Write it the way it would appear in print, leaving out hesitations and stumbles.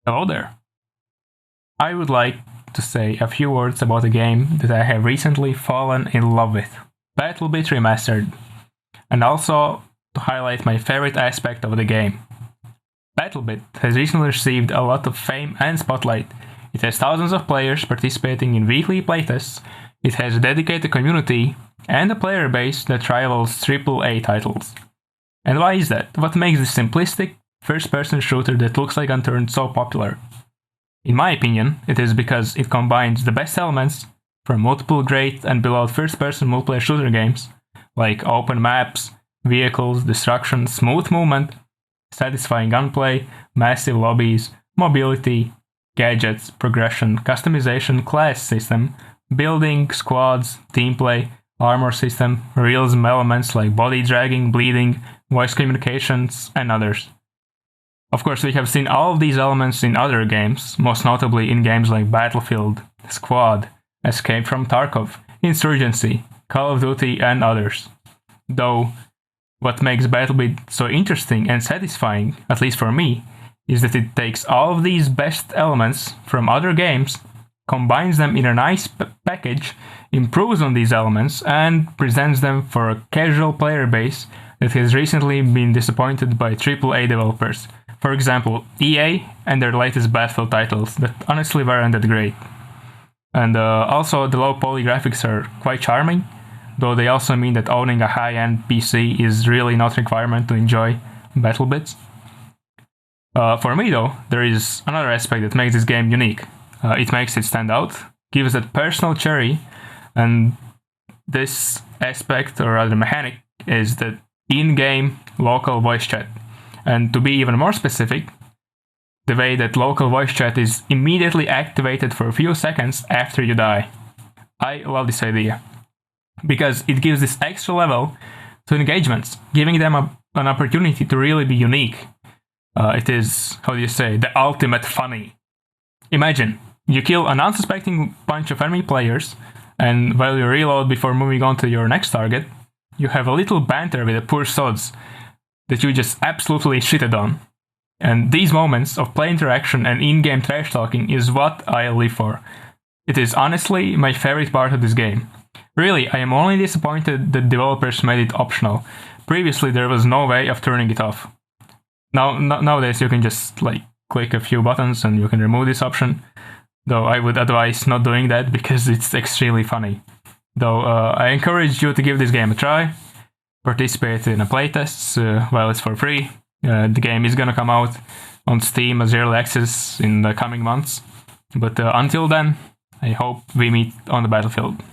Hello there. I would like to say a few words about a game that I have recently fallen in love with, Battlebit Remastered, and also to highlight my favorite aspect of the game. Battlebit has recently received a lot of fame and spotlight. It has thousands of players participating in weekly playtests, it has a dedicated community, and a player base that rivals AAA titles. And why is that? What makes this simplistic, first-person shooter that looks like Unturned so popular? In my opinion, it is because it combines the best elements from multiple great and beloved first-person multiplayer shooter games, like open maps, vehicles, destruction, smooth movement, satisfying gunplay, massive lobbies, mobility, gadgets, progression, customization, class system, building, squads, team play, armor system, realism elements like body dragging, bleeding, voice communications, and others. Of course, we have seen all of these elements in other games, most notably in games like Battlefield, Squad, Escape from Tarkov, Insurgency, Call of Duty, and others. Though, what makes Battlebit so interesting and satisfying, at least for me, is that it takes all of these best elements from other games, combines them in a nice package, improves on these elements, and presents them for a casual player base that has recently been disappointed by AAA developers. For example, EA and their latest Battlefield titles that honestly weren't that great. And also the low poly graphics are quite charming, though they also mean that owning a high-end PC is really not a requirement to enjoy Battlebits. For me though, there is another aspect that makes this game unique. It makes it stand out, gives that personal cherry, and this aspect, or rather mechanic, is the in-game local voice chat. And to be even more specific, the way that local voice chat is immediately activated for a few seconds after you die. I love this idea, because it gives this extra level to engagements, giving them an opportunity to really be unique. It is, how do you say, the ultimate funny. Imagine, you kill an unsuspecting bunch of enemy players, and while you reload before moving on to your next target, you have a little banter with the poor sods that you just absolutely shitted on. And these moments of play interaction and in-game trash talking is what I live for. It is honestly my favorite part of this game. Really, I am only disappointed that developers made it optional. Previously, there was no way of turning it off. Nowadays, you can just click a few buttons and you can remove this option. Though I would advise not doing that because it's extremely funny. Though I encourage you to give this game a try. Participate in a playtest while it's for free. The game is gonna come out on Steam as early access in the coming months. But until then, I hope we meet on the battlefield.